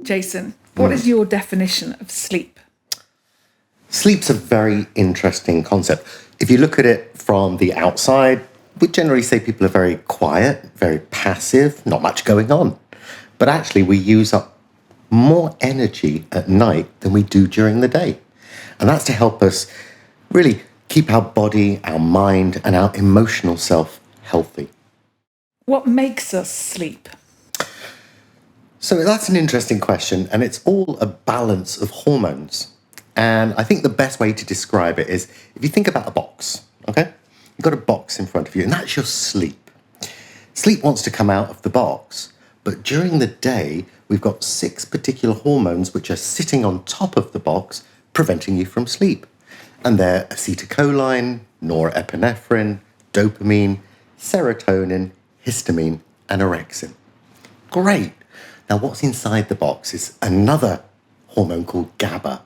Jason, what is your definition of sleep? Sleep's a very interesting concept. If you look at it from the outside, we generally say people are very quiet, very passive, not much going on. But actually, we use up more energy at night than we do during the day. And that's to help us really keep our body, our mind, and our emotional self healthy. What makes us sleep? So that's an interesting question, and it's all a balance of hormones. And I think the best way to describe it is if you think about a box, okay? You've got a box in front of you, and that's your sleep. Sleep wants to come out of the box, but during the day, we've got 6 particular hormones which are sitting on top of the box, preventing you from sleep. And they're acetylcholine, norepinephrine, dopamine, serotonin, histamine, and orexin. Great. Now, what's inside the box is another hormone called GABA.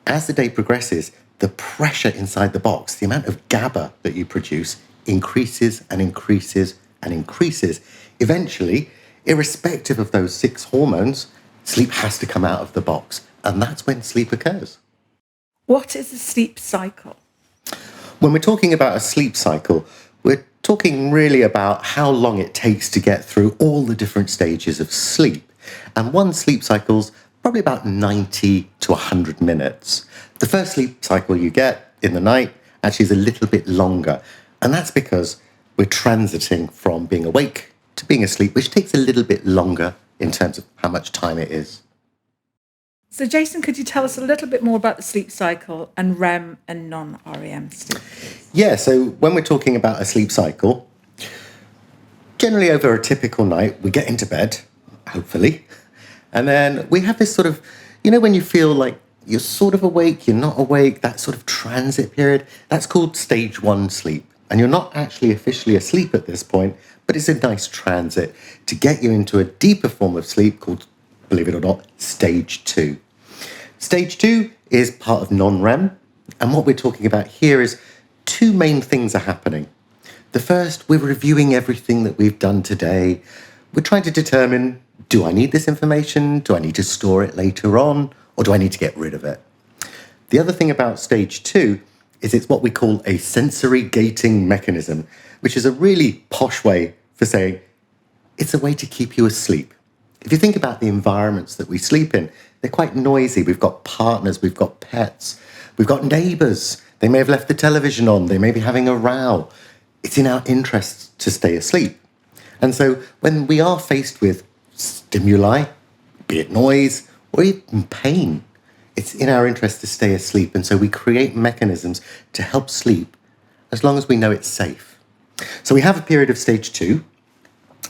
As the day progresses, the pressure inside the box, the amount of GABA that you produce, increases and increases and increases. Eventually, irrespective of those 6 hormones, sleep has to come out of the box. And that's when sleep occurs. What is a sleep cycle? When we're talking about a sleep cycle, we're talking really about how long it takes to get through all the different stages of sleep. And one sleep cycle's probably about 90 to 100 minutes. The first sleep cycle you get in the night actually is a little bit longer. And that's because we're transiting from being awake to being asleep, which takes a little bit longer in terms of how much time it is. So, Jason, could you tell us a little bit more about the sleep cycle and REM and non-REM sleep? Yeah, so when we're talking about a sleep cycle, generally over a typical night, we get into bed, hopefully, and then we have this sort of, when you feel like you're sort of awake, you're not awake, that sort of transit period, that's called stage 1 sleep. And you're not actually officially asleep at this point, but it's a nice transit to get you into a deeper form of sleep called, believe it or not, stage 2. Stage 2 is part of non-REM, and what we're talking about here is 2 main things are happening. The first, we're reviewing everything that we've done today. We're trying to determine, do I need this information? Do I need to store it later on? Or do I need to get rid of it? The other thing about stage 2 is it's what we call a sensory gating mechanism, which is a really posh way for saying it's a way to keep you asleep. If you think about the environments that we sleep in, they're quite noisy. We've got partners, we've got pets, we've got neighbours. They may have left the television on, they may be having a row. It's in our interests to stay asleep. And so when we are faced with stimuli, be it noise or even pain, it's in our interest to stay asleep. And so we create mechanisms to help sleep as long as we know it's safe. So we have a period of stage 2.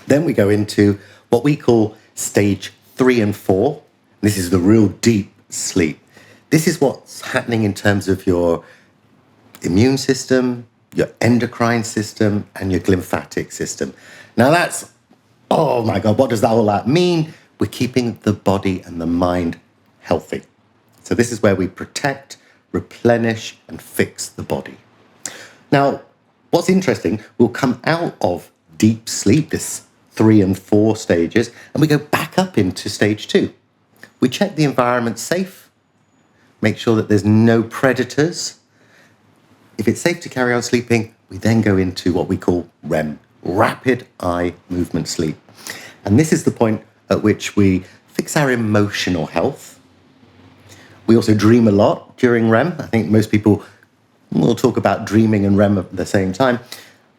Then we go into what we call stage 3 and 4. This is the real deep sleep. This is what's happening in terms of your immune system, your endocrine system, and your glymphatic system. Now that's, oh my God, what does all that mean? We're keeping the body and the mind healthy. So this is where we protect, replenish, and fix the body. Now, what's interesting, we'll come out of deep sleep, this 3 and 4 stages, and we go back up into stage 2. We check the environment safe, make sure that there's no predators. If it's safe to carry on sleeping, we then go into what we call REM, rapid eye movement sleep. And this is the point at which we fix our emotional health. We also dream a lot during REM. I think most people will talk about dreaming and REM at the same time.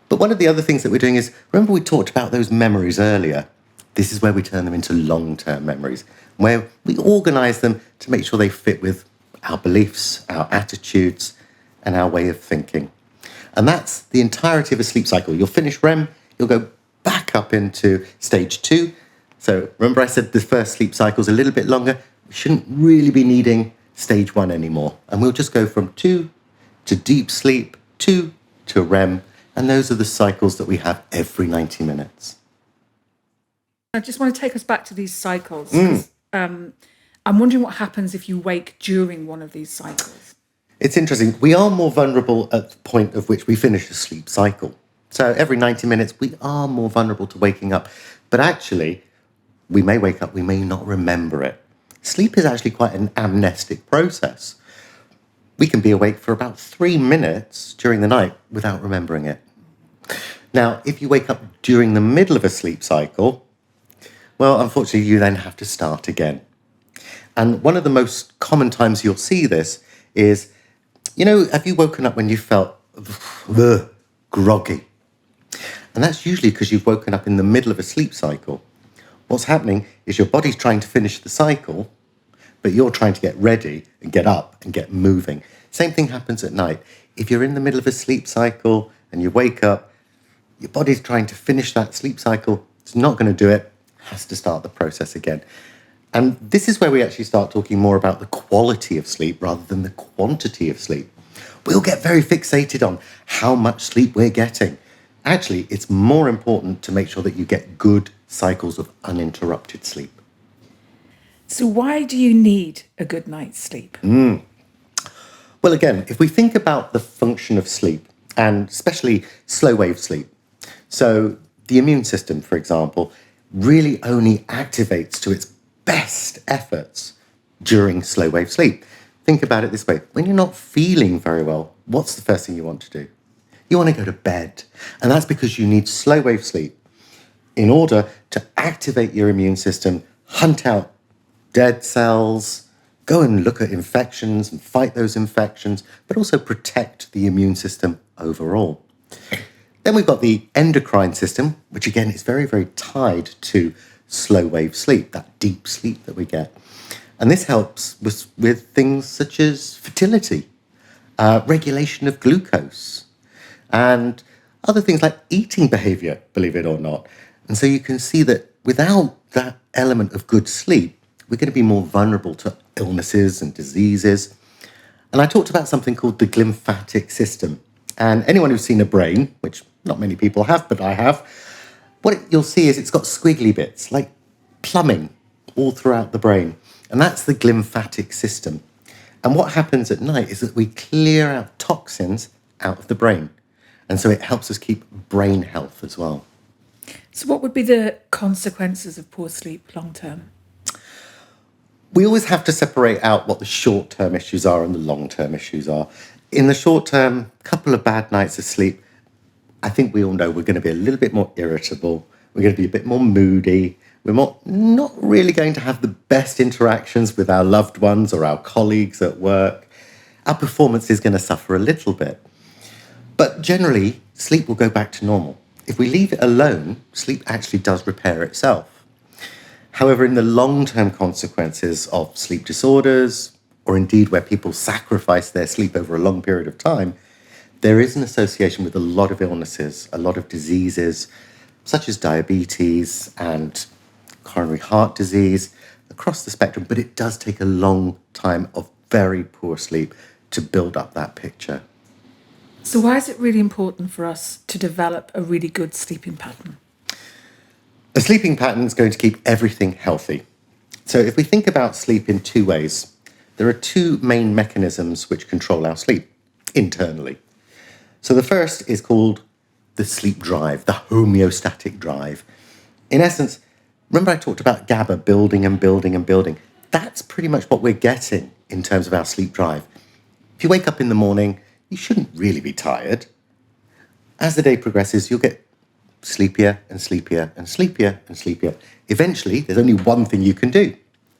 But one of the other things that we're doing is, remember we talked about those memories earlier? This is where we turn them into long-term memories, where we organise them to make sure they fit with our beliefs, our attitudes, and our way of thinking. And that's the entirety of a sleep cycle. You'll finish REM, you'll go back up into stage 2. So remember I said the first sleep cycle's a little bit longer. We shouldn't really be needing stage 1 anymore. And we'll just go from 2 to deep sleep, 2 to REM. And those are the cycles that we have every 90 minutes. I just want to take us back to these cycles. I'm wondering what happens if you wake during one of these cycles. It's interesting. We are more vulnerable at the point of which we finish a sleep cycle. So every 90 minutes, we are more vulnerable to waking up. But actually, We may wake up, we may not remember it. Sleep is actually quite an amnestic process. We can be awake for about 3 minutes during the night without remembering it. Now, if you wake up during the middle of a sleep cycle, well, unfortunately, you then have to start again. And one of the most common times you'll see this is, have you woken up when you felt groggy? And that's usually because you've woken up in the middle of a sleep cycle. What's happening is your body's trying to finish the cycle, but you're trying to get ready and get up and get moving. Same thing happens at night. If you're in the middle of a sleep cycle and you wake up, your body's trying to finish that sleep cycle. It's not going to do it. Has to start the process again. And this is where we actually start talking more about the quality of sleep rather than the quantity of sleep. We'll get very fixated on how much sleep we're getting. Actually, it's more important to make sure that you get good cycles of uninterrupted sleep. So why do you need a good night's sleep? Well, again, if we think about the function of sleep, and especially slow wave sleep, so the immune system, for example, really only activates to its best efforts during slow wave sleep. Think about it this way. When you're not feeling very well, what's the first thing you want to do? You want to go to bed. And that's because you need slow wave sleep in order to activate your immune system, hunt out dead cells, go and look at infections and fight those infections, but also protect the immune system overall. Then we've got the endocrine system, which again is very, very tied to slow wave sleep, that deep sleep that we get. And this helps with things such as fertility, regulation of glucose, and other things like eating behavior, believe it or not. And so you can see that without that element of good sleep, we're going to be more vulnerable to illnesses and diseases. And I talked about something called the glymphatic system. And anyone who's seen a brain, which not many people have, but I have, what you'll see is it's got squiggly bits, like plumbing, all throughout the brain. And that's the glymphatic system. And what happens at night is that we clear out toxins out of the brain. And so it helps us keep brain health as well. So what would be the consequences of poor sleep long term? We always have to separate out what the short-term issues are and the long-term issues are. In the short term, a couple of bad nights of sleep, I think we all know we're going to be a little bit more irritable. We're going to be a bit more moody. We're not really going to have the best interactions with our loved ones or our colleagues at work. Our performance is going to suffer a little bit. But generally, sleep will go back to normal. If we leave it alone, sleep actually does repair itself. However, in the long-term consequences of sleep disorders, or indeed where people sacrifice their sleep over a long period of time, there is an association with a lot of illnesses, a lot of diseases, such as diabetes and coronary heart disease across the spectrum, but it does take a long time of very poor sleep to build up that picture. So why is it really important for us to develop a really good sleeping pattern? A sleeping pattern is going to keep everything healthy. So if we think about sleep in two ways, there are two main mechanisms which control our sleep internally. So the first is called the sleep drive, the homeostatic drive. In essence, remember I talked about GABA building and building and building. That's pretty much what we're getting in terms of our sleep drive. If you wake up in the morning, you shouldn't really be tired. As the day progresses, you'll get sleepier and sleepier and sleepier and sleepier. Eventually, there's only one thing you can do.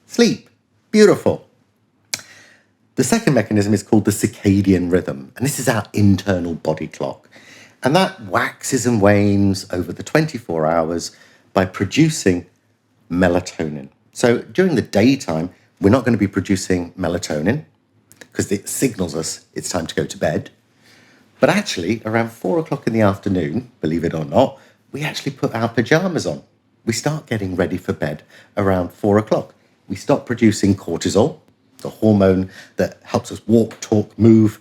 Sleep. Beautiful. The second mechanism is called the circadian rhythm, and this is our internal body clock. And that waxes and wanes over the 24 hours by producing melatonin. So during the daytime, we're not going to be producing melatonin because it signals us it's time to go to bed. But actually, around 4 o'clock in the afternoon, believe it or not, we actually put our pajamas on. We start getting ready for bed around 4 o'clock. We stop producing cortisol, the hormone that helps us walk, talk, move.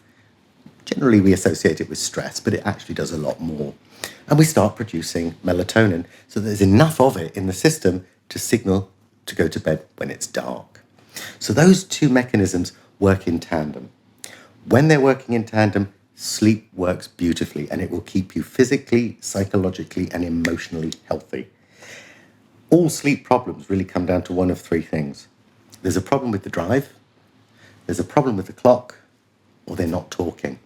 Generally, we associate it with stress, but it actually does a lot more. And we start producing melatonin, so there's enough of it in the system to signal to go to bed when it's dark. So those two mechanisms work in tandem. When they're working in tandem, sleep works beautifully, and it will keep you physically, psychologically, and emotionally healthy. all sleep problems really come down to one of three things. There's a problem with the drive, there's a problem with the clock, or they're not talking.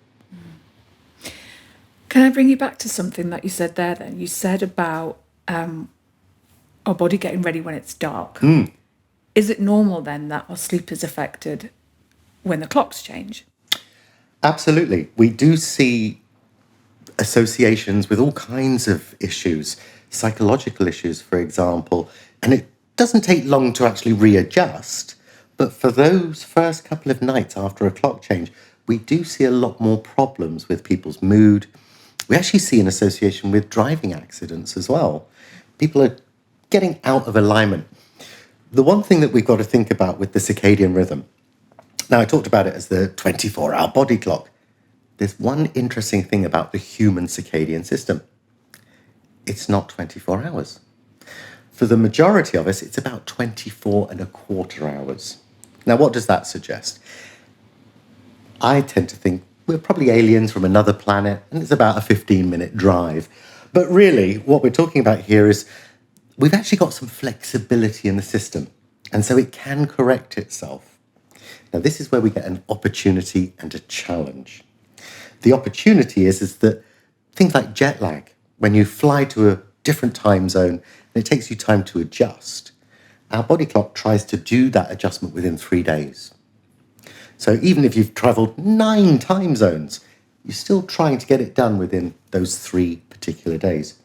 Can I bring you back to something that you said there then? You said about our body getting ready when it's dark. Is it normal then that our sleep is affected when the clocks change? Absolutely. We do see associations with all kinds of issues, psychological issues, for example, and it doesn't take long to actually readjust. But for those first couple of nights after a clock change, we do see a lot more problems with people's mood. We actually see an association with driving accidents as well. People are getting out of alignment. The one thing that we've got to think about with the circadian rhythm, now I talked about it as the 24-hour body clock. There's one interesting thing about the human circadian system. It's not 24 hours. For the majority of us, it's about 24 and a quarter hours. Now, what does that suggest? I tend to think we're probably aliens from another planet, and it's about a 15-minute drive. But really, what we're talking about here is we've actually got some flexibility in the system, and so it can correct itself. Now, this is where we get an opportunity and a challenge. The opportunity is that things like jet lag, when you fly to a different time zone and it takes you time to adjust, our body clock tries to do that adjustment within 3 days. So even if you've travelled 9 time zones, you're still trying to get it done within those 3 particular days.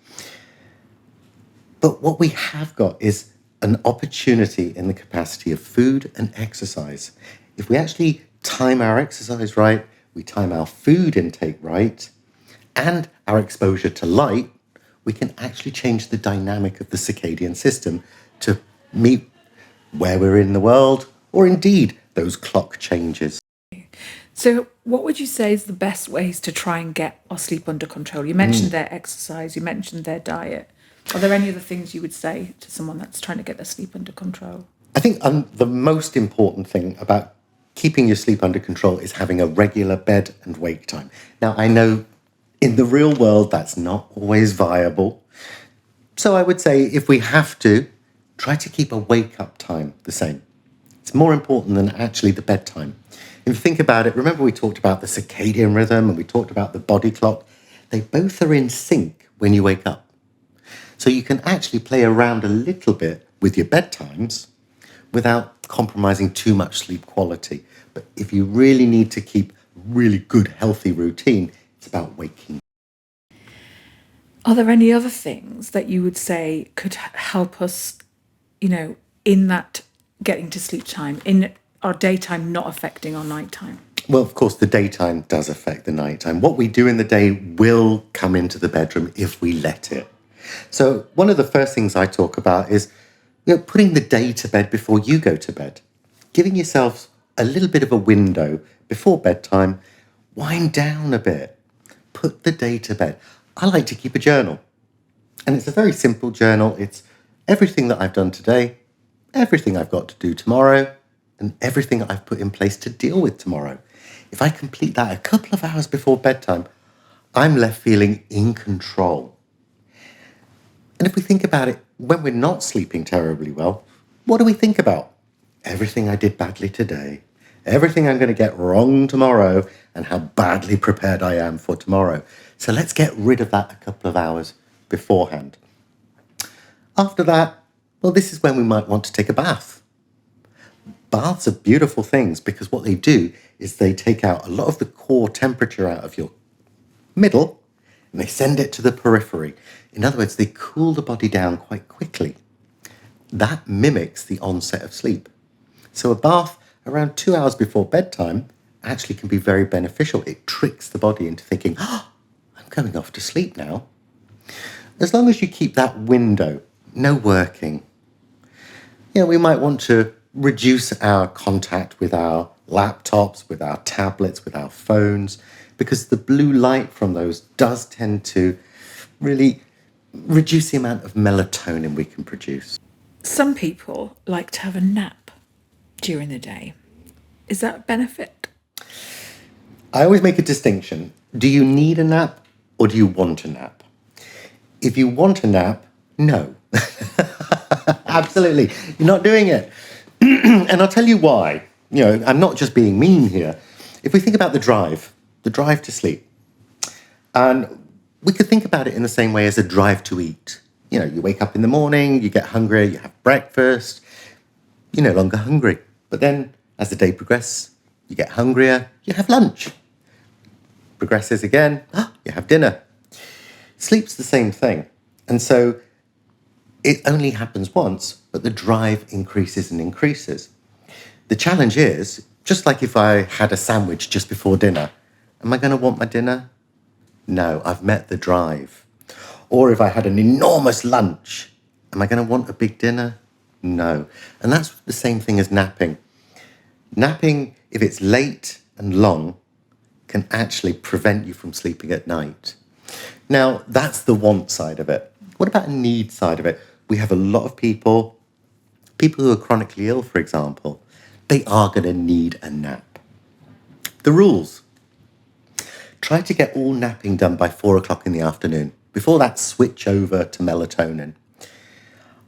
But what we have got is an opportunity in the capacity of food and exercise. If we actually time our exercise right, we time our food intake right, and our exposure to light, we can actually change the dynamic of the circadian system to meet where we're in the world, or indeed those clock changes. So what would you say is the best ways to try and get our sleep under control? You mentioned their exercise, you mentioned their diet. Are there any other things you would say to someone that's trying to get their sleep under control? I think the most important thing about keeping your sleep under control is having a regular bed and wake time. Now, I know in the real world that's not always viable. So I would say if we have to, try to keep a wake-up time the same. It's more important than actually the bedtime. If you think about it, remember we talked about the circadian rhythm and we talked about the body clock. They both are in sync when you wake up. So you can actually play around a little bit with your bedtimes without compromising too much sleep quality. But if you really need to keep really good, healthy routine, it's about waking. Are there any other things that you would say could help us, in that getting to sleep time, in our daytime not affecting our nighttime? Well, of course, the daytime does affect the nighttime. What we do in the day will come into the bedroom if we let it. So one of the first things I talk about is putting the day to bed before you go to bed, giving yourself a little bit of a window before bedtime, wind down a bit, put the day to bed. I like to keep a journal, and it's a very simple journal. It's everything that I've done today, everything I've got to do tomorrow, and everything I've put in place to deal with tomorrow. If I complete that a couple of hours before bedtime, I'm left feeling in control. And if we think about it, when we're not sleeping terribly well, what do we think about? Everything I did badly today, everything I'm going to get wrong tomorrow, and how badly prepared I am for tomorrow. So let's get rid of that a couple of hours beforehand. After that, well, this is when we might want to take a bath. Baths are beautiful things because what they do is they take out a lot of the core temperature out of your middle and they send it to the periphery. In other words, they cool the body down quite quickly. That mimics the onset of sleep. So a bath around 2 hours before bedtime actually can be very beneficial. It tricks the body into thinking, I'm going off to sleep now. As long as you keep that window, no working. We might want to reduce our contact with our laptops, with our tablets, with our phones, because the blue light from those does tend to really reduce the amount of melatonin we can produce. Some people like to have a nap during the day. Is that a benefit? I always make a distinction. Do you need a nap or do you want a nap? If you want a nap, no. Absolutely. You're not doing it. And I'll tell you why. I'm not just being mean here. If we think about the drive to sleep, and we could think about it in the same way as a drive to eat. You wake up in the morning, you get hungry, you have breakfast, you're no longer hungry. But then as the day progresses, you get hungrier, you have lunch. Progresses again, you have dinner. Sleep's the same thing. And so it only happens once, but the drive increases and increases. The challenge is, just like if I had a sandwich just before dinner, am I going to want my dinner? No, I've met the drive. Or if I had an enormous lunch, am I going to want a big dinner? No. And that's the same thing as napping. Napping, if it's late and long, can actually prevent you from sleeping at night. Now, that's the want side of it. What about a need side of it? We have a lot of people who are chronically ill, for example, they are going to need a nap. The rules. Try to get all napping done by 4 o'clock in the afternoon. Before that, switch over to melatonin.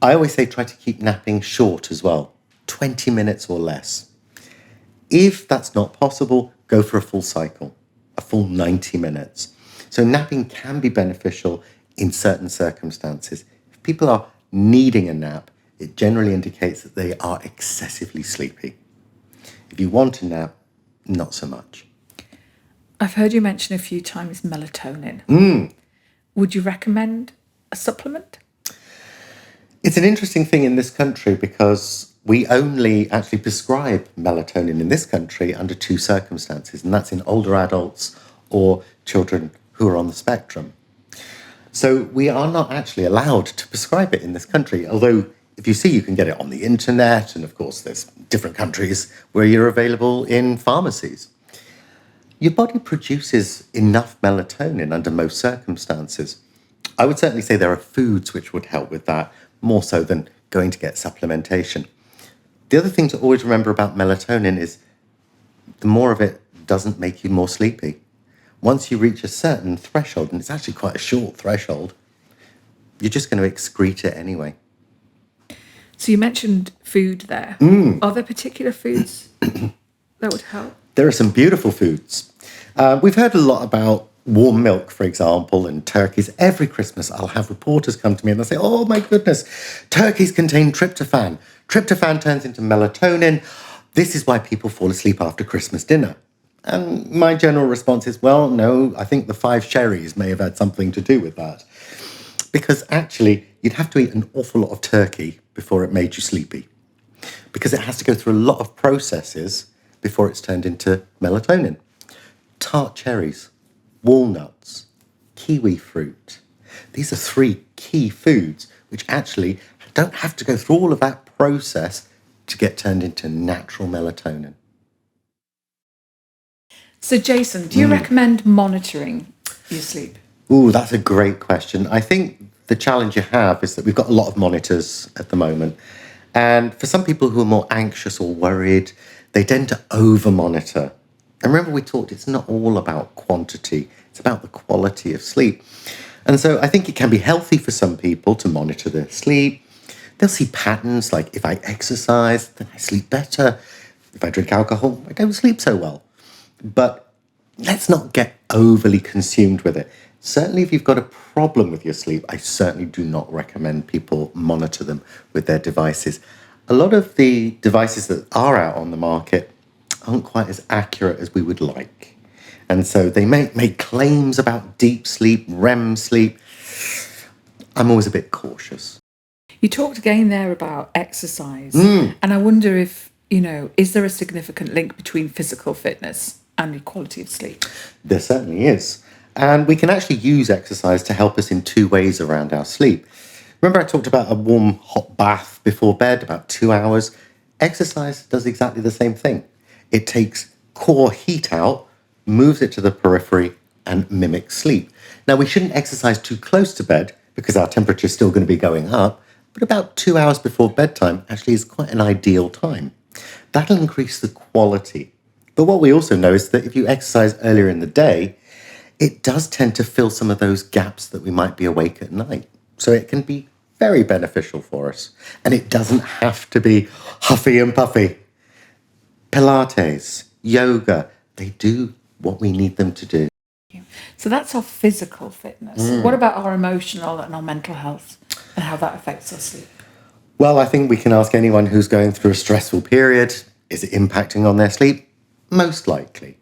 I always say try to keep napping short as well, 20 minutes or less. If that's not possible, go for a full cycle, a full 90 minutes. So napping can be beneficial in certain circumstances. If people are needing a nap, it generally indicates that they are excessively sleepy. If you want a nap, not so much. I've heard you mention a few times melatonin. Would you recommend a supplement? It's an interesting thing in this country because we only actually prescribe melatonin in this country under 2 circumstances, and that's in older adults or children who are on the spectrum. So we are not actually allowed to prescribe it in this country, although if you see, you can get it on the internet, and of course there's different countries where you're available in pharmacies. Your body produces enough melatonin under most circumstances. I would certainly say there are foods which would help with that, more so than going to get supplementation. The other thing to always remember about melatonin is the more of it doesn't make you more sleepy. Once you reach a certain threshold, and it's actually quite a short threshold, you're just going to excrete it anyway. So you mentioned food there. Are there particular foods that would help? There are some beautiful foods. We've heard a lot about warm milk, for example, and turkeys. Every Christmas, I'll have reporters come to me and they'll say, oh my goodness, turkeys contain tryptophan. Tryptophan turns into melatonin. This is why people fall asleep after Christmas dinner. And my general response is, well, no, I think the 5 cherries may have had something to do with that. Because actually, you'd have to eat an awful lot of turkey before it made you sleepy. Because it has to go through a lot of processes before it's turned into melatonin. Tart cherries, walnuts, kiwi fruit. These are 3 key foods which actually don't have to go through all of that process to get turned into natural melatonin. So Jason, do you recommend monitoring your sleep? Ooh, that's a great question. I think the challenge you have is that we've got a lot of monitors at the moment. And for some people who are more anxious or worried, they tend to over-monitor. And remember we talked, it's not all about quantity, it's about the quality of sleep. And so I think it can be healthy for some people to monitor their sleep. They'll see patterns like if I exercise, then I sleep better. If I drink alcohol, I don't sleep so well. But let's not get overly consumed with it. Certainly if you've got a problem with your sleep, I certainly do not recommend people monitor them with their devices. A lot of the devices that are out on the market aren't quite as accurate as we would like. And so they make claims about deep sleep, REM sleep. I'm always a bit cautious. You talked again there about exercise. And I wonder if, is there a significant link between physical fitness and the quality of sleep? There certainly is. And we can actually use exercise to help us in 2 ways around our sleep. Remember I talked about a warm, hot bath before bed, about 2 hours? Exercise does exactly the same thing. It takes core heat out, moves it to the periphery, and mimics sleep. Now, we shouldn't exercise too close to bed because our temperature is still going to be going up, but about 2 hours before bedtime actually is quite an ideal time. That'll increase the quality. But what we also know is that if you exercise earlier in the day, it does tend to fill some of those gaps that we might be awake at night. So it can be very beneficial for us. And it doesn't have to be huffy and puffy. Pilates, yoga, they do what we need them to do. So that's our physical fitness. What about our emotional and our mental health and how that affects our sleep? Well, I think we can ask anyone who's going through a stressful period, is it impacting on their sleep? Most likely.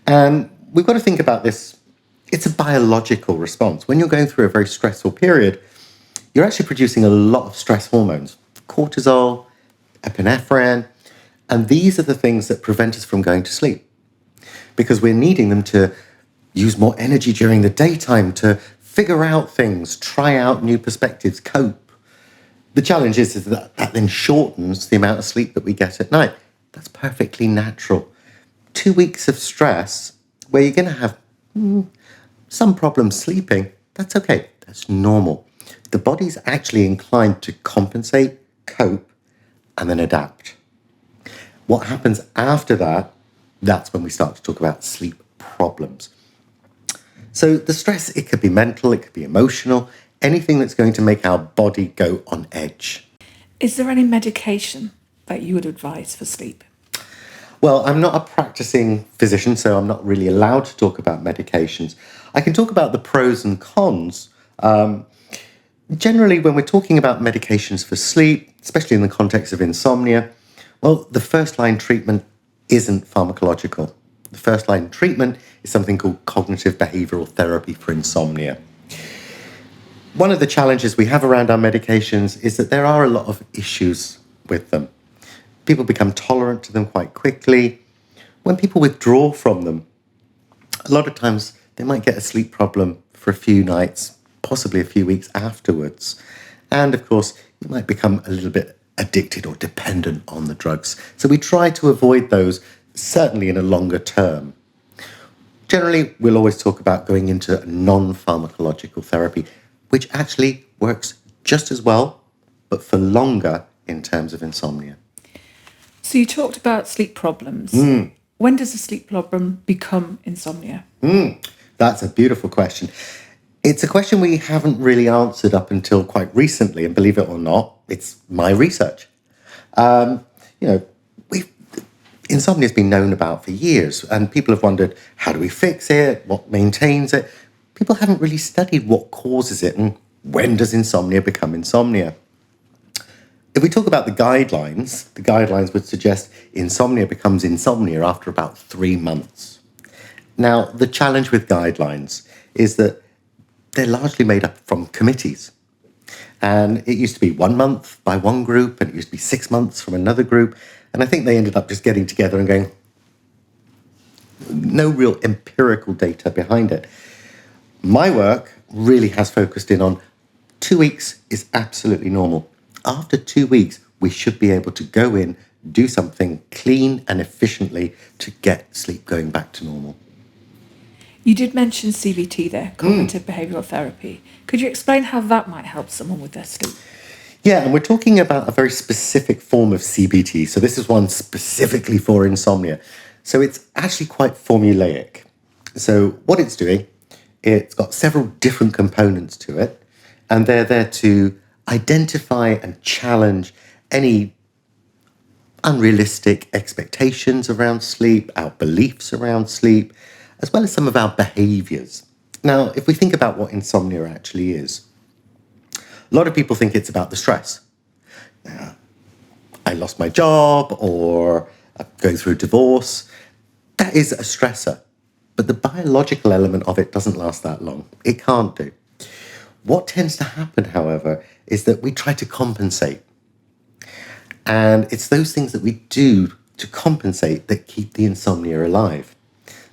And we've got to think about this. It's a biological response. When you're going through a very stressful period, you're actually producing a lot of stress hormones, cortisol, epinephrine, and these are the things that prevent us from going to sleep because we're needing them to use more energy during the daytime to figure out things, try out new perspectives, cope. The challenge is that then shortens the amount of sleep that we get at night. That's perfectly natural. 2 weeks of stress where you're going to have some problems sleeping, that's okay. That's normal. The body's actually inclined to compensate, cope, and then adapt. What happens after that, that's when we start to talk about sleep problems. So the stress, it could be mental, it could be emotional, anything that's going to make our body go on edge. Is there any medication that you would advise for sleep? Well, I'm not a practicing physician, so I'm not really allowed to talk about medications. I can talk about the pros and cons. Generally, when we're talking about medications for sleep, especially in the context of insomnia, well, the first line treatment isn't pharmacological. The first line treatment is something called cognitive behavioral therapy for insomnia. One of the challenges we have around our medications is that there are a lot of issues with them. People become tolerant to them quite quickly. When people withdraw from them, a lot of times they might get a sleep problem for a few nights, possibly a few weeks afterwards. And of course, you might become a little bit addicted or dependent on the drugs. So we try to avoid those, certainly in a longer term. Generally, we'll always talk about going into non-pharmacological therapy, which actually works just as well, but for longer in terms of insomnia. So you talked about sleep problems. When does a sleep problem become insomnia? That's a beautiful question. It's a question we haven't really answered up until quite recently, and believe it or not, it's my research. Insomnia has been known about for years, and people have wondered, how do we fix it? What maintains it? People haven't really studied what causes it, and when does insomnia become insomnia? If we talk about the guidelines would suggest insomnia becomes insomnia after about 3 months. Now, the challenge with guidelines is that they're largely made up from committees. And it used to be 1 month by one group, and it used to be 6 months from another group. And I think they ended up just getting together and going, no real empirical data behind it. My work really has focused in on 2 weeks is absolutely normal. After 2 weeks, we should be able to go in, do something clean and efficiently to get sleep going back to normal. You did mention CBT there, cognitive behavioural therapy. Could you explain how that might help someone with their sleep? Yeah, and we're talking about a very specific form of CBT. So this is one specifically for insomnia. So it's actually quite formulaic. So what it's doing, it's got several different components to it, and they're there to identify and challenge any unrealistic expectations around sleep, our beliefs around sleep, as well as some of our behaviours. Now, if we think about what insomnia actually is, a lot of people think it's about the stress. I lost my job, or I'm going through a divorce. That is a stressor. But the biological element of it doesn't last that long. It can't do. What tends to happen, however, is that we try to compensate. And it's those things that we do to compensate that keep the insomnia alive.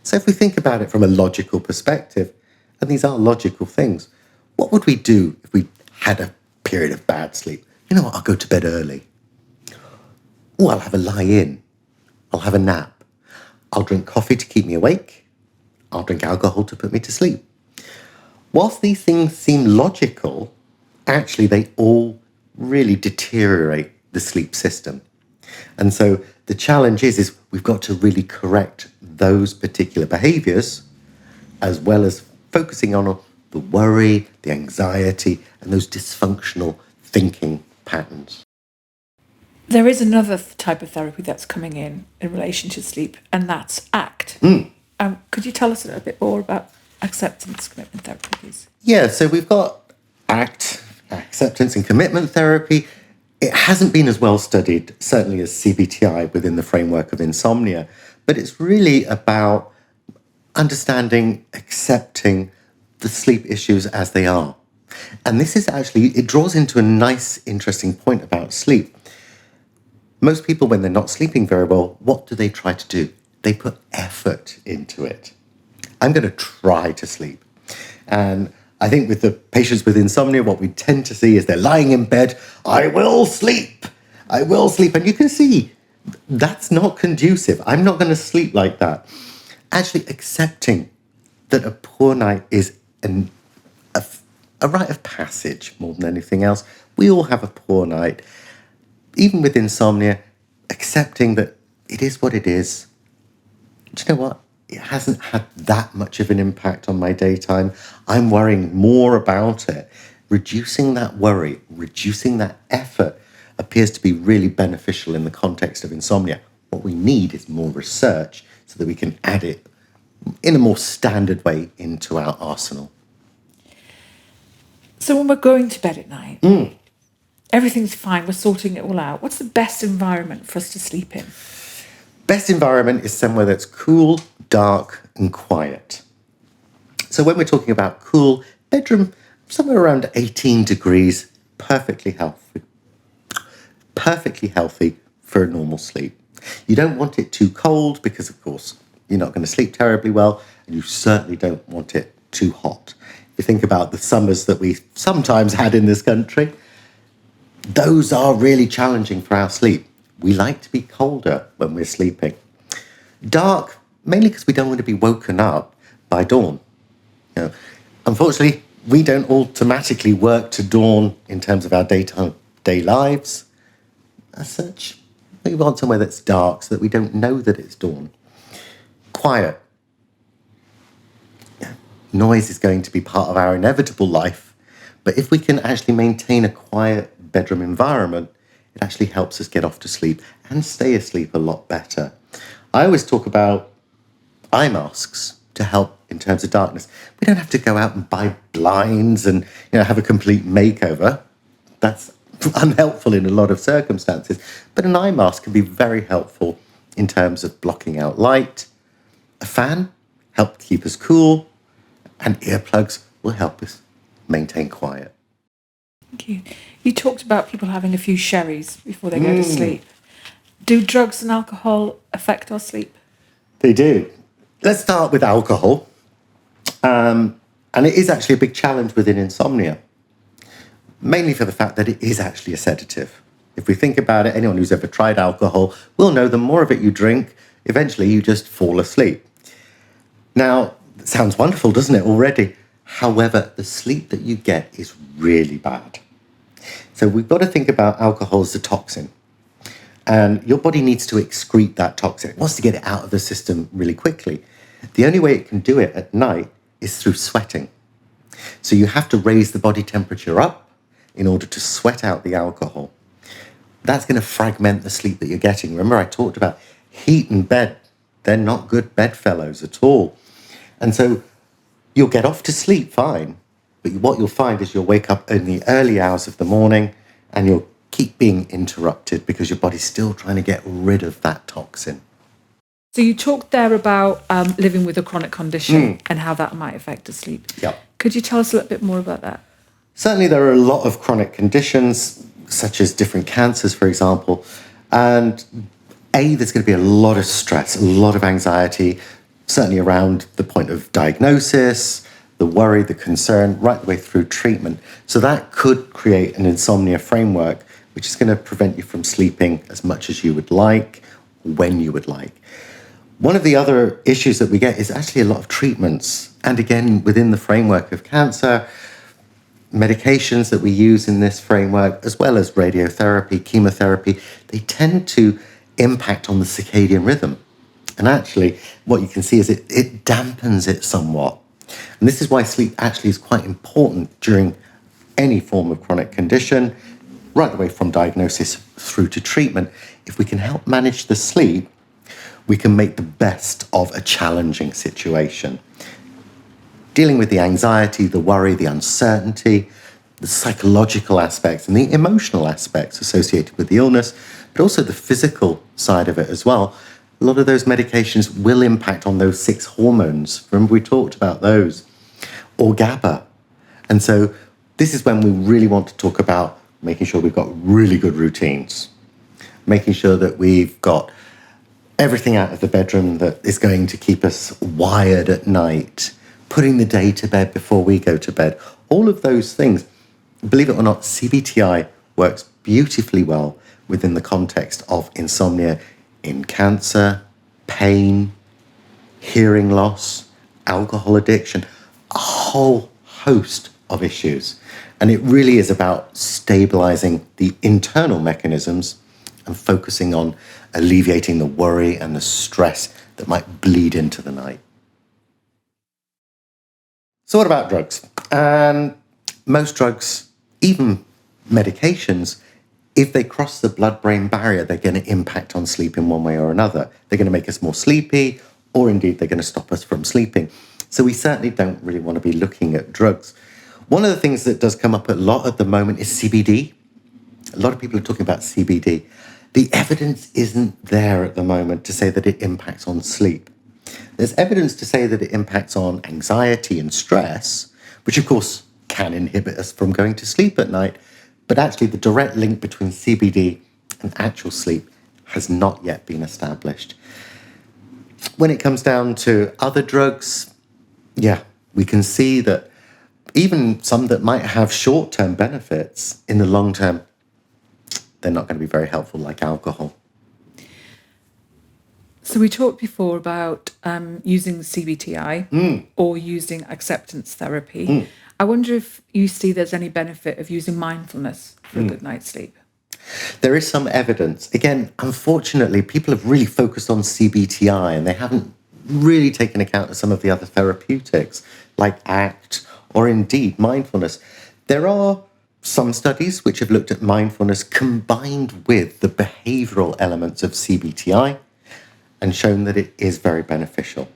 So if we think about it from a logical perspective, and these are logical things, what would we do if we had a period of bad sleep? You know what, I'll go to bed early. Oh, I'll have a lie-in. I'll have a nap. I'll drink coffee to keep me awake. I'll drink alcohol to put me to sleep. Whilst these things seem logical, actually they all really deteriorate the sleep system. And so the challenge is we've got to really correct those particular behaviours, as well as focusing on the worry, the anxiety, and those dysfunctional thinking patterns. There is another type of therapy that's coming in relation to sleep, and that's ACT. Could you tell us a little bit more about acceptance commitment therapy, please? Yeah, so we've got ACT, acceptance and commitment therapy. It hasn't been as well studied, certainly as CBTI within the framework of insomnia, but it's really about understanding, accepting the sleep issues as they are. And this is actually, it draws into a nice, interesting point about sleep. Most people, when they're not sleeping very well, what do they try to do? They put effort into it. I'm going to try to sleep. And I think with the patients with insomnia, what we tend to see is they're lying in bed, I will sleep. And you can see that's not conducive. I'm not going to sleep like that. Actually accepting that a poor night is a rite of passage more than anything else. We all have a poor night. Even with insomnia, accepting that it is what it is. Do you know what? It hasn't had that much of an impact on my daytime. I'm worrying more about it. Reducing that worry, reducing that effort appears to be really beneficial in the context of insomnia. What we need is more research so that we can add it in a more standard way into our arsenal. So when we're going to bed at night, everything's fine, we're sorting it all out. What's the best environment for us to sleep in? Best environment is somewhere that's cool, dark, and quiet. So when we're talking about cool, bedroom, somewhere around 18 degrees, perfectly healthy. Perfectly healthy for a normal sleep. You don't want it too cold because, of course, you're not going to sleep terribly well, and you certainly don't want it too hot. If you think about the summers that we sometimes had in this country, those are really challenging for our sleep. We like to be colder when we're sleeping. Dark, mainly because we don't want to be woken up by dawn. Unfortunately, we don't automatically work to dawn in terms of our day lives. As such, we want somewhere that's dark so that we don't know that it's dawn. Quiet. Noise is going to be part of our inevitable life, but if we can actually maintain a quiet bedroom environment, it actually helps us get off to sleep and stay asleep a lot better. I always talk about eye masks to help in terms of darkness. We don't have to go out and buy blinds and have a complete makeover. That's unhelpful in a lot of circumstances. But an eye mask can be very helpful in terms of blocking out light. A fan helps keep us cool, and earplugs will help us maintain quiet. Thank you. You talked about people having a few sherries before they go to sleep. Do drugs and alcohol affect our sleep? They do. Let's start with alcohol. And it is actually a big challenge within insomnia, mainly for the fact that it is actually a sedative. If we think about it, anyone who's ever tried alcohol will know the more of it you drink, eventually you just fall asleep. Now, it sounds wonderful, doesn't it, already? However, the sleep that you get is really bad. So we've got to think about alcohol as a toxin. And your body needs to excrete that toxin. It wants to get it out of the system really quickly. The only way it can do it at night is through sweating. So you have to raise the body temperature up in order to sweat out the alcohol. That's going to fragment the sleep that you're getting. Remember, I talked about heat and bed. They're not good bedfellows at all. And so you'll get off to sleep fine, but what you'll find is you'll wake up in the early hours of the morning and you'll keep being interrupted because your body's still trying to get rid of that toxin. So you talked there about living with a chronic condition and how that might affect the sleep. Yep. Could you tell us a little bit more about that? Certainly there are a lot of chronic conditions, such as different cancers, for example. And there's going to be a lot of stress, a lot of anxiety, certainly around the point of diagnosis, the worry, the concern, right the way through treatment. So that could create an insomnia framework, which is going to prevent you from sleeping as much as you would like, when you would like. One of the other issues that we get is actually a lot of treatments. And again, within the framework of cancer, medications that we use in this framework, as well as radiotherapy, chemotherapy, they tend to impact on the circadian rhythm. And actually, what you can see is it dampens it somewhat. And this is why sleep actually is quite important during any form of chronic condition. right the way from diagnosis through to treatment, if we can help manage the sleep, we can make the best of a challenging situation. Dealing with the anxiety, the worry, the uncertainty, the psychological aspects and the emotional aspects associated with the illness, but also the physical side of it as well. A lot of those medications will impact on those 6 hormones. Remember we talked about those, or GABA. And so this is when we really want to talk about making sure we've got really good routines, making sure that we've got everything out of the bedroom that is going to keep us wired at night, putting the day to bed before we go to bed. All of those things, believe it or not, CBTI works beautifully well within the context of insomnia in cancer, pain, hearing loss, alcohol addiction, a whole host of issues. And it really is about stabilizing the internal mechanisms and focusing on alleviating the worry and the stress that might bleed into the night. So what about drugs? And most drugs, even medications, if they cross the blood-brain barrier, they're going to impact on sleep in one way or another. They're going to make us more sleepy, or indeed they're going to stop us from sleeping. So we certainly don't really want to be looking at drugs. One of the things that does come up a lot at the moment is CBD. A lot of people are talking about CBD. The evidence isn't there at the moment to say that it impacts on sleep. There's evidence to say that it impacts on anxiety and stress, which of course can inhibit us from going to sleep at night. But actually the direct link between CBD and actual sleep has not yet been established. When it comes down to other drugs, we can see that even some that might have short-term benefits, in the long term, they're not going to be very helpful, like alcohol. So we talked before about using CBTI or using acceptance therapy. I wonder if you see there's any benefit of using mindfulness for a good night's sleep. There is some evidence. Again, unfortunately, people have really focused on CBTI and they haven't really taken account of some of the other therapeutics like ACT or indeed mindfulness. There are some studies which have looked at mindfulness combined with the behavioral elements of CBTI and shown that it is very beneficial.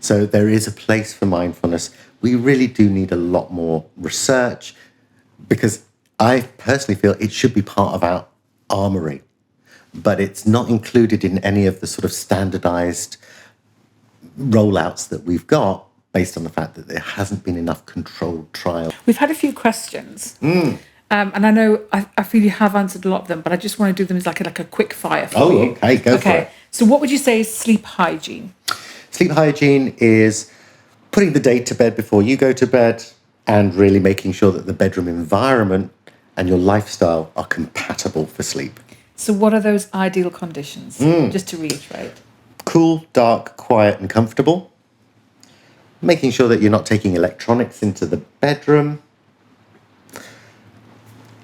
So there is a place for mindfulness. We really do need a lot more research because I personally feel it should be part of our armory, but it's not included in any of the sort of standardized rollouts that we've got based on the fact that there hasn't been enough controlled trial. We've had a few questions. And I know I feel you have answered a lot of them, but I just want to do them as like a quick fire for you. Okay, go for it. So what would you say is sleep hygiene? Sleep hygiene is putting the day to bed before you go to bed and really making sure that the bedroom environment and your lifestyle are compatible for sleep. So what are those ideal conditions? Just to reiterate. Cool, dark, quiet and comfortable. Making sure that you're not taking electronics into the bedroom.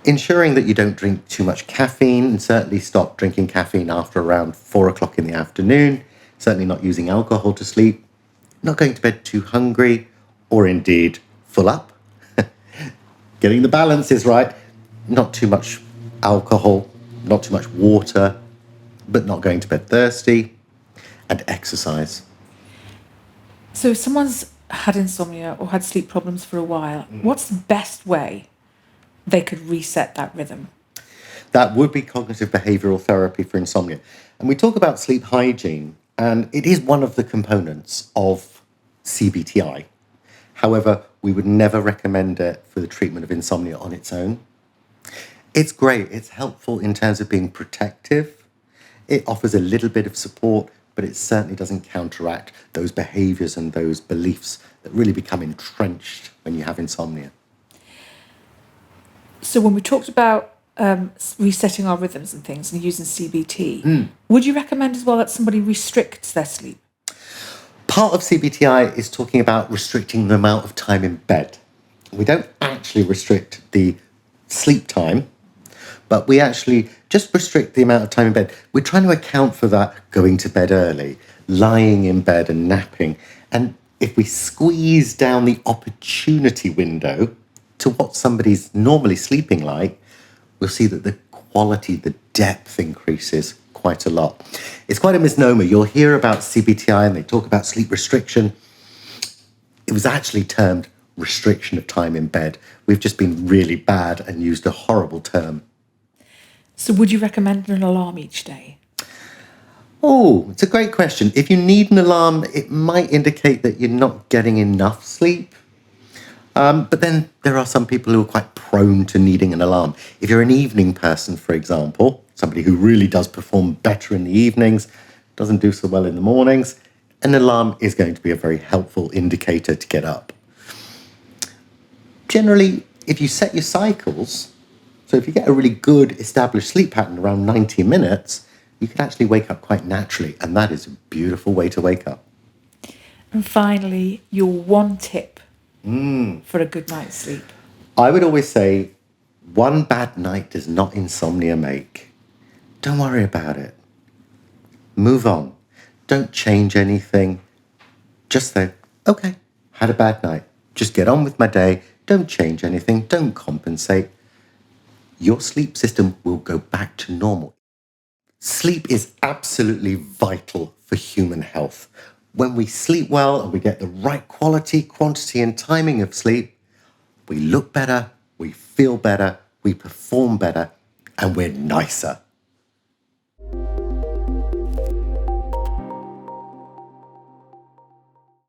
Ensuring that you don't drink too much caffeine and certainly stop drinking caffeine after around 4 o'clock in the afternoon. Certainly not using alcohol to sleep. Not going to bed too hungry or indeed full up. Getting the balances right. Not too much alcohol, not too much water, but not going to bed thirsty. And exercise. So if someone's had insomnia or had sleep problems for a while, what's the best way they could reset that rhythm? That would be cognitive behavioral therapy for insomnia. And we talk about sleep hygiene, and it is one of the components of CBTI. However, we would never recommend it for the treatment of insomnia on its own. It's great. It's helpful in terms of being protective. It offers a little bit of support, but it certainly doesn't counteract those behaviors and those beliefs that really become entrenched when you have insomnia. So when we talked about resetting our rhythms and things and using CBT, would you recommend as well that somebody restricts their sleep? Part of CBTI is talking about restricting the amount of time in bed. We don't actually restrict the sleep time, but we actually just restrict the amount of time in bed. We're trying to account for that going to bed early, lying in bed and napping. And if we squeeze down the opportunity window to what somebody's normally sleeping like, we'll see that the quality, the depth increases quite a lot. It's quite a misnomer. You'll hear about CBTI and they talk about sleep restriction. It was actually termed restriction of time in bed. We've just been really bad and used a horrible term. So would you recommend an alarm each day? Oh, it's a great question. If you need an alarm, it might indicate that you're not getting enough sleep. But then there are some people who are quite prone to needing an alarm. If you're an evening person, for example, somebody who really does perform better in the evenings, doesn't do so well in the mornings, an alarm is going to be a very helpful indicator to get up. Generally, if you set your cycles, so if you get a really good established sleep pattern around 90 minutes, you can actually wake up quite naturally, and that is a beautiful way to wake up. And finally, your one tip for a good night's sleep. I would always say, one bad night does not insomnia make. Don't worry about it. Move on. Don't change anything. Just say, okay, had a bad night. Just get on with my day. Don't change anything. Don't compensate. Your sleep system will go back to normal. Sleep is absolutely vital for human health. When we sleep well and we get the right quality, quantity, and timing of sleep, we look better, we feel better, we perform better, and we're nicer.